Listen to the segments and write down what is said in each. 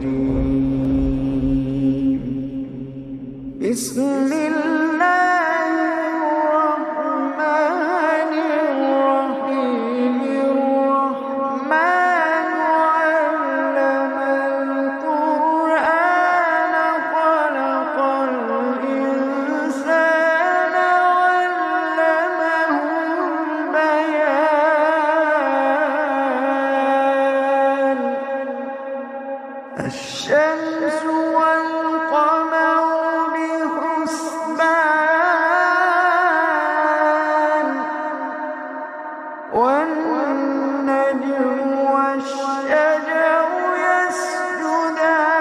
الرجيم. بسم الله الرحمن الرحيم. الرحمن علم القرآن خلق الإنسان علمه البيان. الشمس والقمر بحسبان، والنجم والشجر يسجدان،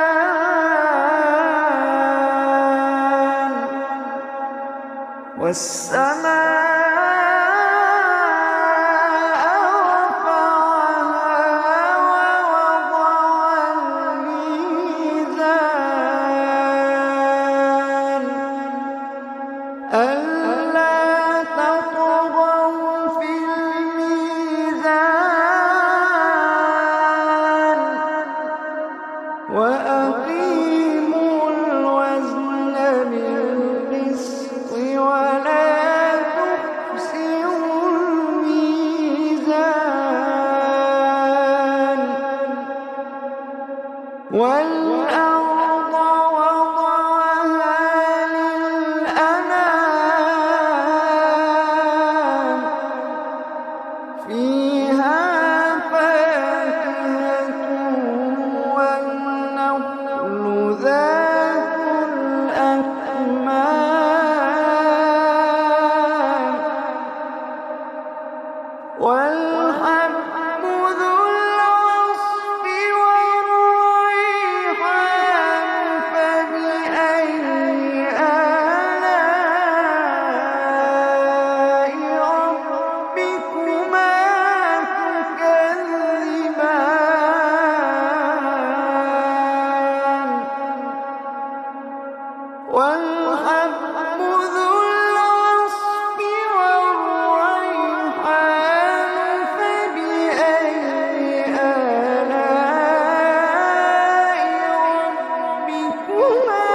والسماء رفعها ووضع الميزان ألا تطغوا في الميزان وأقيموا الوزن بالقسط ولا تخسروا الميزان. والأرض وضعها للأنام، فيها فاكهة والنخل ذات الأكمام، والحب ذو العصف والريحان. فبأي آلاء ربكما تكذبان. والحب ذو العصف والريحان. فبأي آلاء ربكما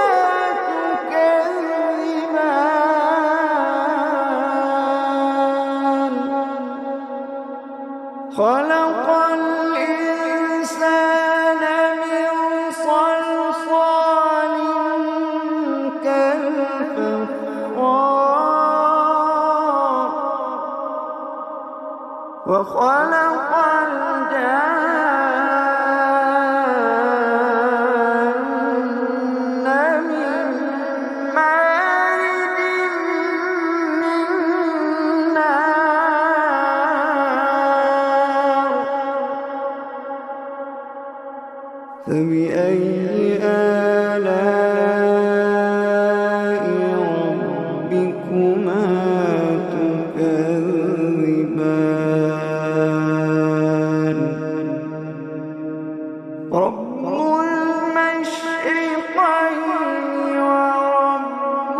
تكذبان. خلق الإنسان من صلصال كالفخار، وخلق الجان من مارج من نار. فبأي آلاء ربكما تكذبان. رب المشرقين ورب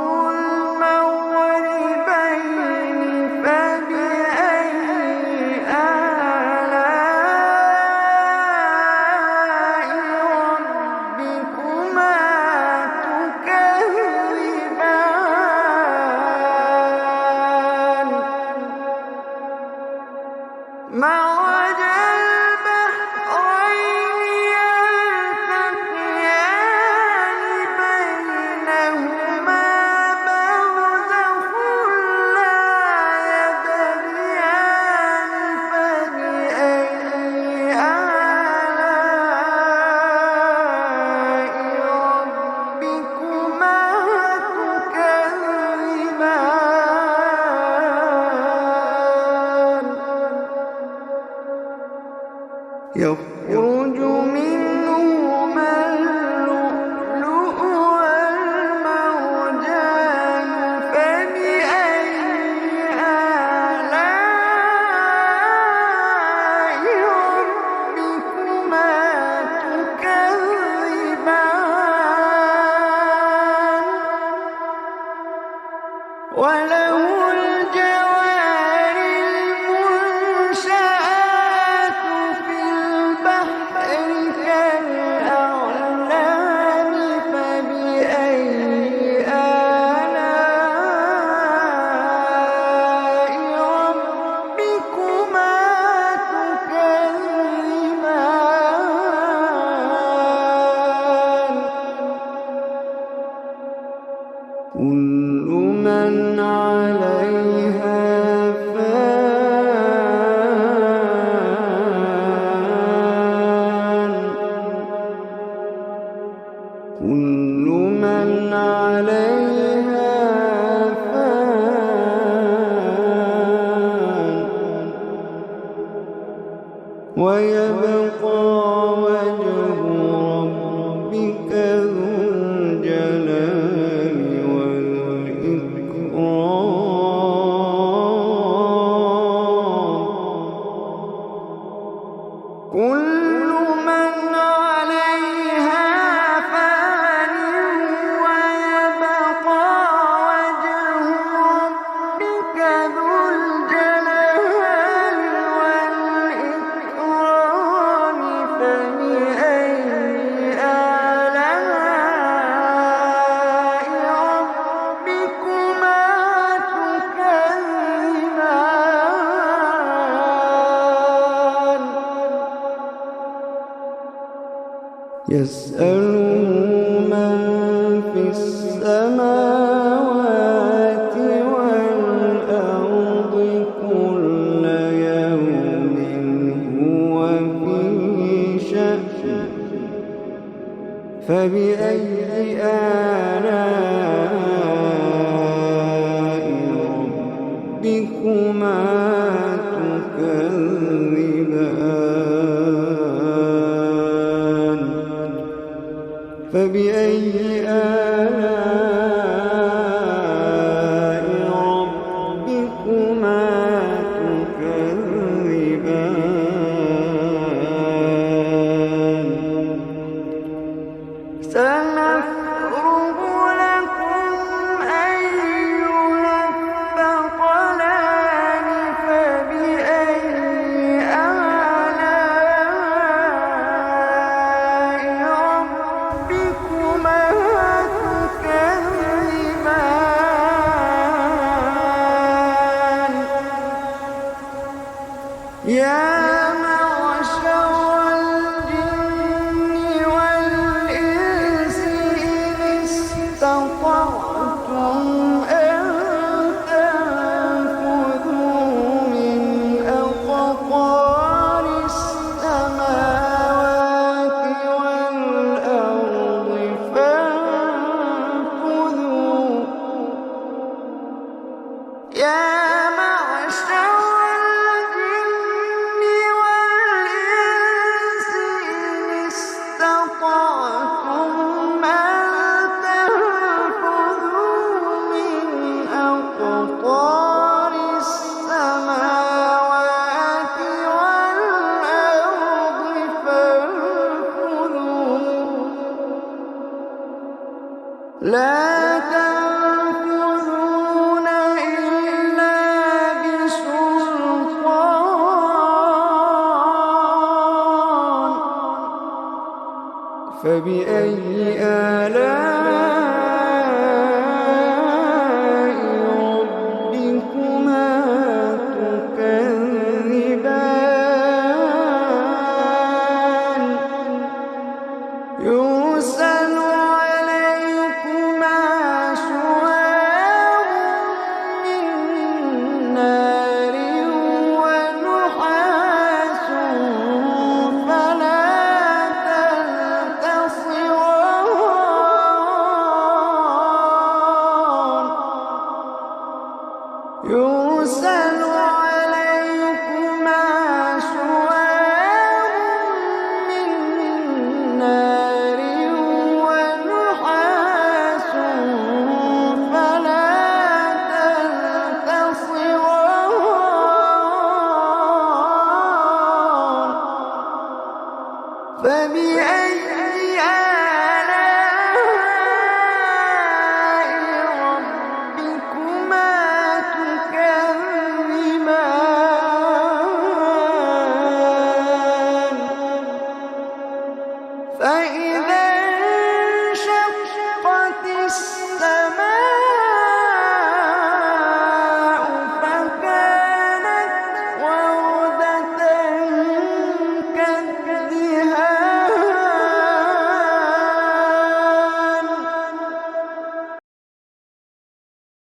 المغربين. فبأي آلاء ربكما تكذبان. مرج البحرين يلتقيان بينهما برزخ لا يبغيان. فبأي آلاء ربكما تكذبان. يخرج منهما اللؤلؤ والمرجان. فبأي آلاء ربكما تكذبان. وله الجوار المنشآت في البحر ويبقى وجه ربك ذو الجلال والإكرام. كل من عليها فان ويبقى وجه ربك ذو الجلال والإكرام. فبأي آلاء ربكما تكذبان. يسأله من في السماوات والأرض كل يوم هو في شأن. فبأي آلاء ربكما تكذبان. فبأي آلاء ربكما تكذبان. سنفرغ لكم أيها الثقلان. فبأي آلاء ربكما تكذبان. يا معشر الجن والإنس إن استطعتم أن تنفذوا من أقطار السماوات والأرض فانفذوا. يا معشر الجن والإنس إن استطعتم أن تنفذوا من أقطار السماوات والأرض فانفذوا. لا تنفذون إلا بسلطان. فبأي آلاء ربكما تكذبان. يرسل عليكما شواظ من نار ونحاس فلا تنتصران. يرسل عليكما شواظ من نار ونحاس فلا تنتصران. فبأي